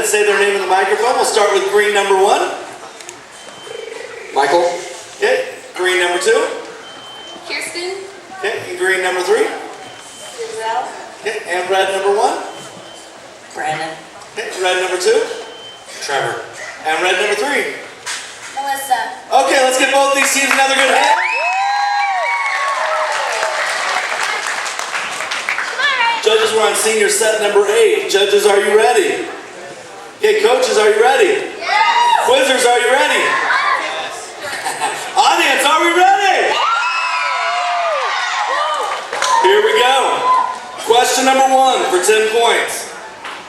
Say their name in the microphone. We'll start with green number 1. Michael. Okay. Green number 2. Kirsten. Okay. And green number 3. Jazelle. Okay. And red number 1. Brianna. Okay. Red number 2. Trevor. And red number 3. Melissa. Okay, let's give both these teams another good hand. Judges, we're on senior set number 8. Judges, are you ready? Okay, coaches, are you ready? Yes. Quizzers, are you ready? Yes. Audience, are we ready? Here we go. Question number 1 for 10 points.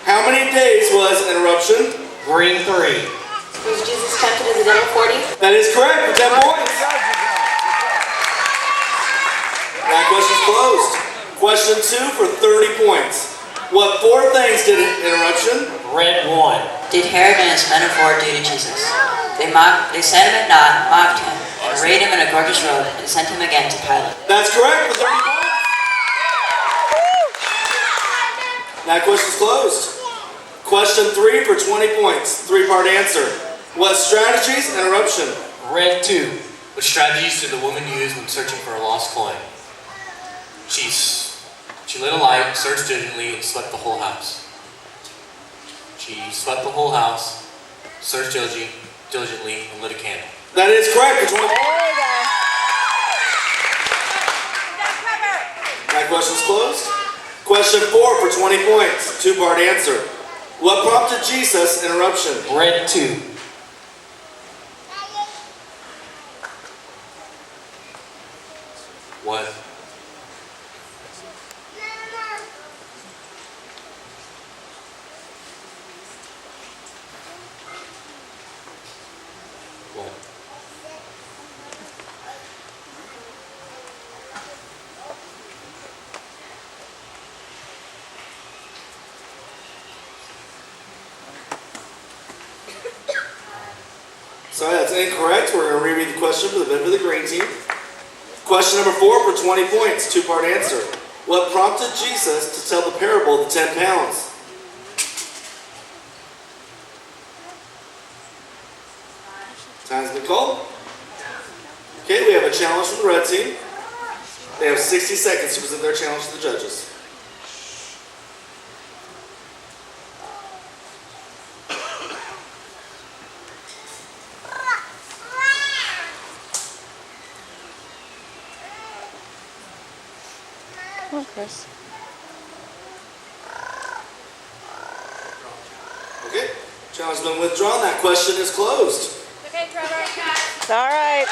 How many days was interruption? Green 3. Was Jesus tempted as the devil 40? That is correct for 10 points. That question's closed. Question 2 for 30 points. What 4 things did interruption? Red 1. Did Herod and his men of war do to Jesus? They set him at naught, mocked him, and arrayed him in a gorgeous robe, and sent him again to Pilate. That's correct for 30 points. That question's closed. Question 3 for 20 points. 3-part answer. What strategies interruption? Red 2. What strategies did the woman use when searching for a lost coin? She lit a light, searched diligently, and swept the whole house. She swept the whole house, searched diligently, and lit a candle. That is correct for 20 points. That question's closed. Question 4 for 20 points. 2-part answer. What prompted Jesus interruption? Red 2. What? Sorry, that's incorrect. We're going to reread the question for the benefit of the green team. Question number 4 for 20 points. 2-part answer. What prompted Jesus to tell the parable of the 10 pounds? Time's been called. Okay, we have a challenge from the red team. They have 60 seconds to present their challenge to the judges. Come on, Chris. Okay, challenge has been withdrawn. That question is closed. Okay, Trevor. It's all right.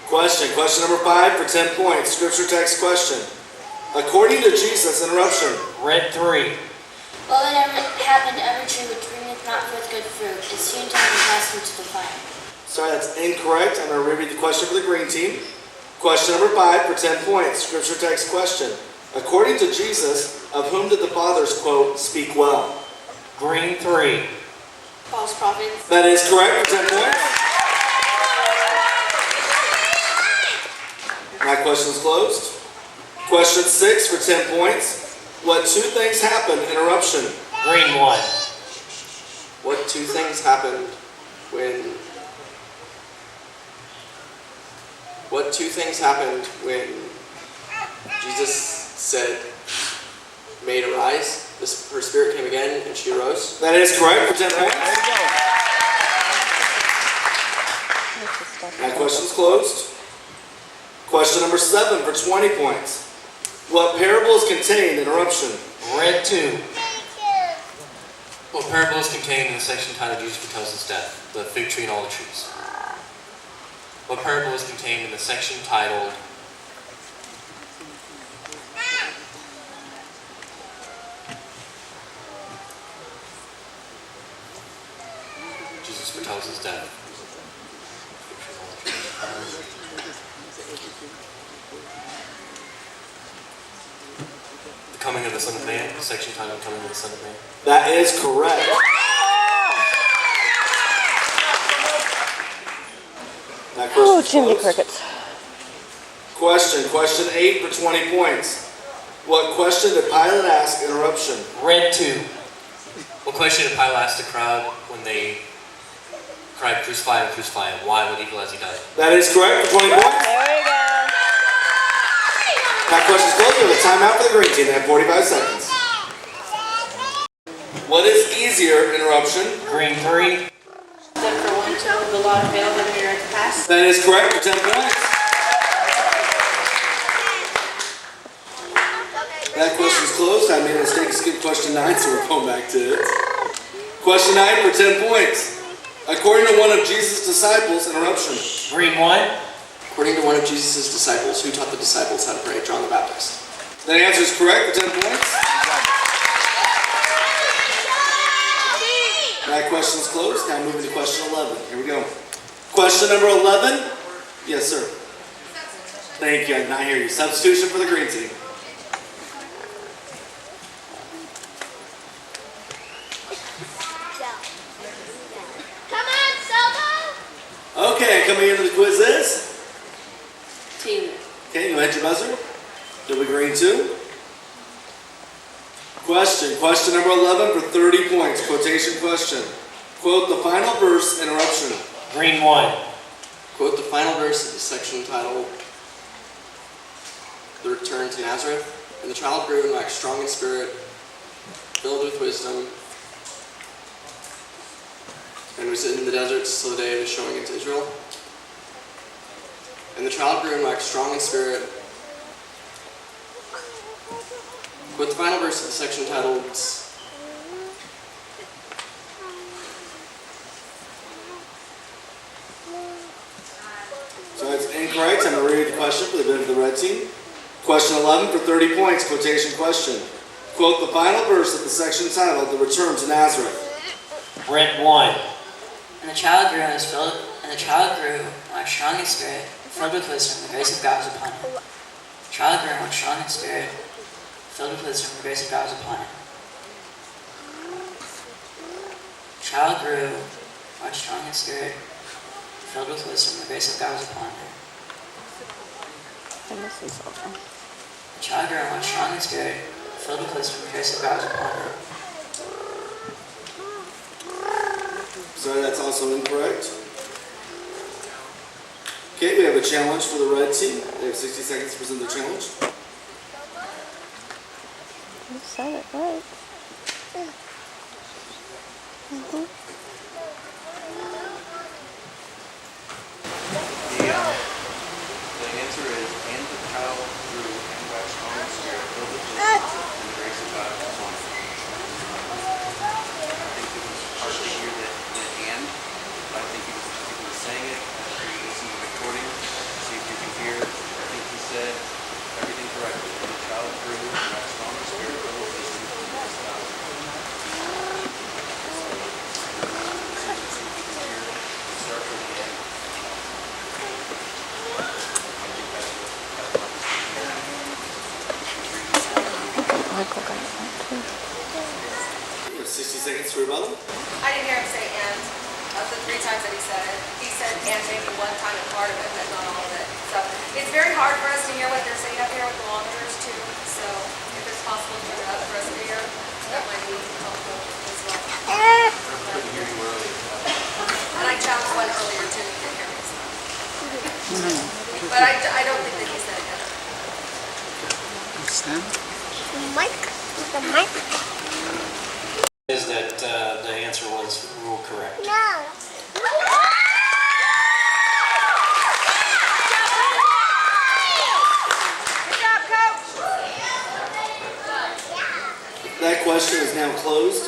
Question number 5 for 10 points. Scripture text question. According to Jesus, interruption. Red 3. Well, whatever happened to every tree which bringeth not forth good fruit is soon time to cast into the fire. Sorry, that's incorrect. I'm going to reread the question for the green team. Question number 5 for 10 points. Scripture text question. According to Jesus, of whom did the fathers, quote, speak well? Green 3. False prophets. That is correct for 10 points. My question is closed. Question 6 for 10 points. What two things happened? Interruption. Green 1. What two things happened when Jesus said, "May it arise"? Her spirit came again and she arose. That is correct for 10 points. My question is closed. Question number 7 for 20 points. What parable is contained? Interruption. Red 2. What parable is contained in the section titled Jesus foretells his death? The fig tree and all the trees. What parable is contained in the section titled Jesus foretells his death? The coming of the Son of Man, the section titled Coming of the Son of Man. That is correct. That Oh, question's chimney closed. crickets. Question 8 for 20 points. What question did Pilate ask? Interruption. Red 2. What question did Pilate ask the crowd when they cried, "Crucify him, crucify him"? Why would evil as he died? That is correct for 20 points. There we go. That question's closed. We have a timeout for the green team. They have 45 seconds. What is easier? Interruption. Green 3. Then for one to hold the law to fail, then we are to pass. That is correct for 10 points. That question's closed. I made a mistake to skip question 9, so we're going back to it. Question 9 for 10 points. According to one of Jesus' disciples, interruption. Green 1. According to one of Jesus' disciples, who taught the disciples how to pray? John the Baptist. That answer is correct for 10 points. That question's closed. Now moving to question 11. Here we go. Question number 11. Yes, sir. Thank you. I did not hear you. Substitution for the green team. Come on, Selma! Okay, coming into the quiz is? Taylor. Okay, you hit your buzzer. You'll be green 2. Question number 11 for 30 points. Quotation question. Quote the final verse. Interruption. Green 1. Quote the final verse of the section titled "The Return to Nazareth." And the child grew and waxed strong in spirit, filled with wisdom, and was in the desert till the day of his showing into Israel. And the child grew and waxed strong in spirit. Quote the final verse of the section titled So it's incorrect. I'm going to read the question for the benefit of the red team. Question 11 for 30 points. Quotation question. Quote the final verse of the section titled "The Return to Nazareth." Red 1. And the child grew and was filled, and the child grew, waxed strong in spirit, filled with wisdom, the grace of God was upon him. The child grew and waxed strong in spirit, filled with wisdom, the grace of God was upon him. The child grew, waxed strong in spirit, filled with wisdom, the grace of God was upon him. I'm missing something. The child grew and waxed strong in spirit, filled with wisdom, the grace of God was upon him. Sorry, that's also incorrect. Okay, we have a challenge for the red team. They have 60 seconds to present the challenge. You said it right. The answer is, and the child grew and waxed strong in spirit, filled with wisdom, and the grace of God was upon him. I think it was hard to hear the and, but I think he was saying it. After you listen to the recording, see if you can hear. I think he said everything correctly. And the child grew and waxed strong in spirit, filled with wisdom, and the grace of God was upon him. See if you can hear. Start from the end. Michael got it right too. You have 60 seconds to rebuttal. I didn't hear him say and of the 3 times that he said it. He said and maybe one time in part of it, but not all of it. So It's very hard for us to hear what they're saying up here with the monitors too, so if it's possible to turn it up for us to hear, that might be helpful as well. Couldn't hear you earlier. And I challenged one earlier too, you didn't hear me, so. But I don't think that he said it. The mic. Is that the answer was rule correct? No. That question is now closed.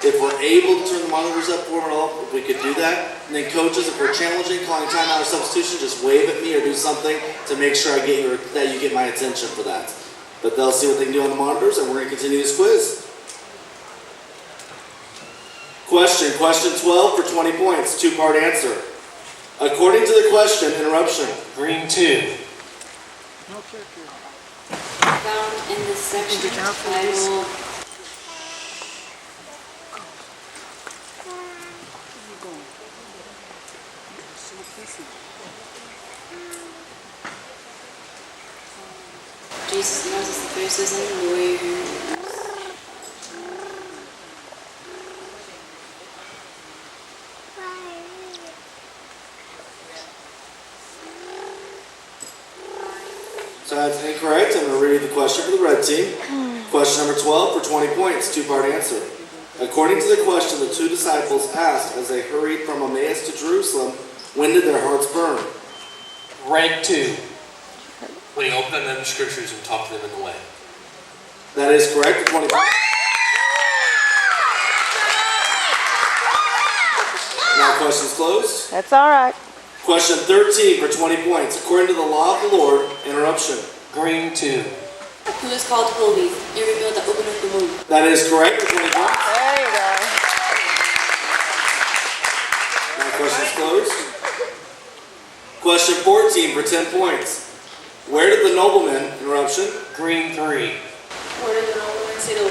If we're able to turn the monitors up for them at all, if we could do that. And then coaches, if we're challenging, calling timeout or substitution, just wave at me or do something to make sure that you get my attention for that. But they'll see what they can do on the monitors, and we're going to continue this quiz. Question 12 for 20 points, two-part answer. According to the question, interruption. Green 2. Found in this section titled Jesus, Moses, the Pharisees, and the lawyers. So that's incorrect. I'm going to read the question for the red team. Question number 12 for 20 points, two-part answer. According to the question, the two disciples asked as they hurried from Emmaus to Jerusalem, when did their hearts burn? Red 2. When he opened them the scriptures and talked to them in the way. That is correct for 20 points. Now question's closed. That's all right. Question 13 for 20 points. According to the law of the Lord, interruption. Green 2. Who is called holy? You revealed the open of the womb. That is correct for 20 points. There you go. Now question's closed. Question 14 for 10 points. Where did the nobleman, interruption? Green 3. Where did the nobleman see the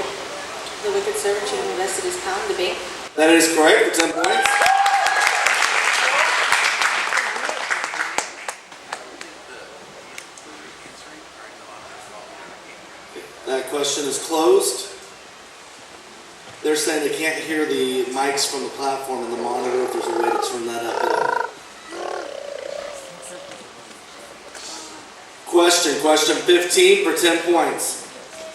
wicked servant who had invested his pound, the bank? That is correct for 10 points. That question is closed. They're saying they can't hear the mics from the platform and the monitor, if there's a way to turn that up at all. Question 15 for 10 points.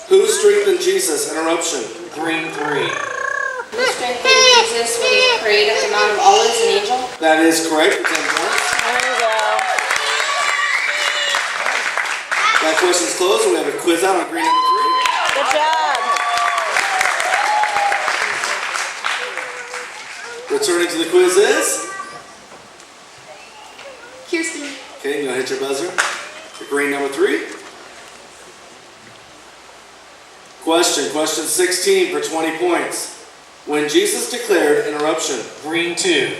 Who strengthened Jesus? Interruption. Green 3. Who strengthened Jesus when he prayed at the Mount of Olives, an angel? That is correct for 10 points. There you go. That question's closed, and we have a quiz out on green number 3. Good job. Returning to the quiz is? Kirsten. Okay, you want to hit your buzzer? For green number 3. Question 16 for 20 points. When Jesus declared, interruption. Green 2.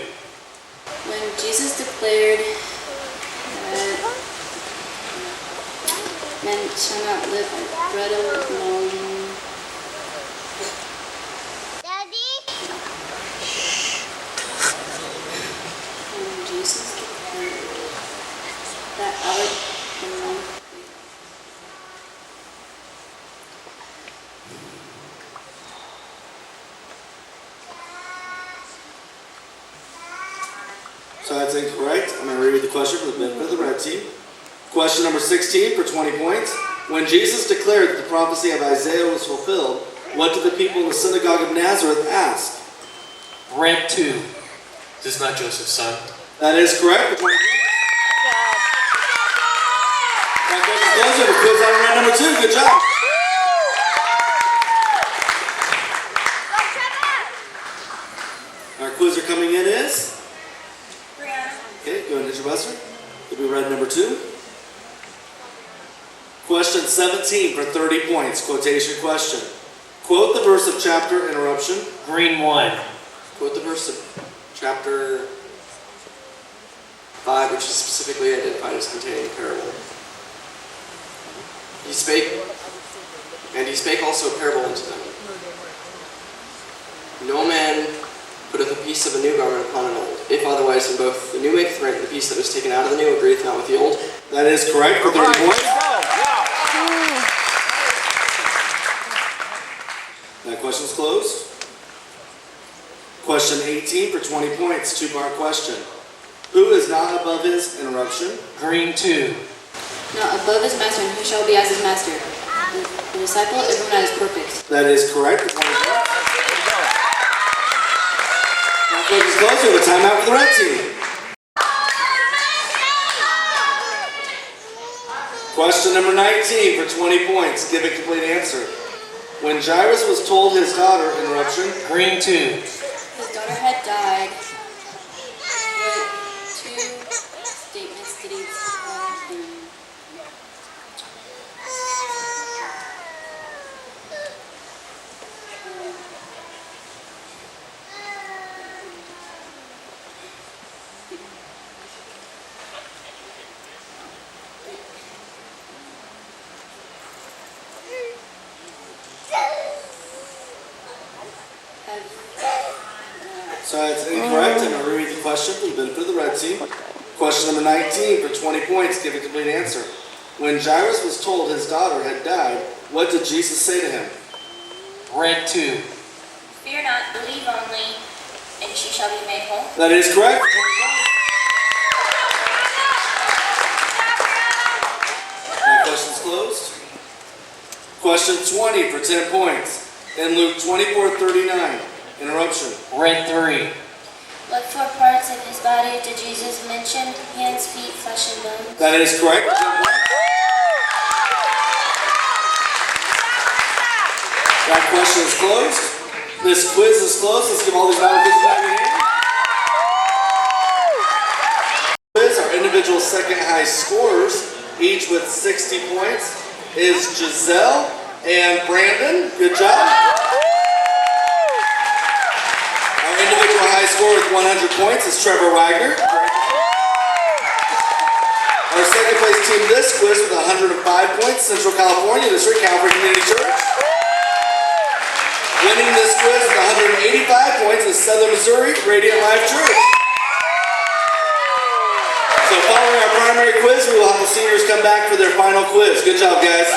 When Jesus declared that men shall not live by bread alone. Daddy? When Jesus declared that our So that's incorrect. I'm going to reread the question for the benefit of the red team. Question number 16 for 20 points. When Jesus declared that the prophecy of Isaiah was fulfilled, what did the people in the synagogue of Nazareth ask? Red 2. Is this not Joseph's son? That is correct for 20 points. That question's closed. We have a quiz out on red number 2. Good job. Our quizzer coming in is? Brianna. Okay, go ahead and hit your buzzer. It'll be red number 2. Question 17 for 30 points. Quotation question. Quote the verse of chapter, interruption. Green 1. Quote the verse of chapter 5, which is specifically identified as containing a parable. He spake also a parable unto them. No man putteth a piece of a new garment upon an old. If otherwise, then both the new maketh rent, and the piece that was taken out of the new agreeth not with the old. That is correct for 30 points. That question's closed. Question 18 for 20 points, two-part question. Who is not above his interruption? Green 2. Not above his master, and who shall be as his master? The disciple, everyone that is perfect. That is correct for 20 points. That question's closed. We have a timeout for the red team. Question number 19 for 20 points. Give a complete answer. When Jairus was told his daughter, interruption. Green 2. His daughter had died. What two statements did he tell him? So it's incorrect, and I'll reread the question for the benefit of the red team. Question number 19 for 20 points. Give a complete answer. When Jairus was told his daughter had died, what did Jesus say to him? Red 2. Fear not, believe only, and she shall be made whole. That is correct. That question's closed. Question 20 for 10 points. In Luke 24:39, interruption. Red 3. What four parts of his body did Jesus mention? Hands, feet, flesh, and bones. That is correct. That question is closed. This quiz is closed. Let's give all these Bible quizzes back in hand. Quiz, our individual second highest scorers, each with 60 points, is Jazelle and Brandon. Good job. Our individual high score with 100 points is Trevor Waggoner. Our second place team this quiz with 105 points, Central California District Calvary Community Church. Winning this quiz with 185 points is Southern Missouri Radiant Life Church. So following our primary quiz, we will have the seniors come back for their final quiz. Good job, guys.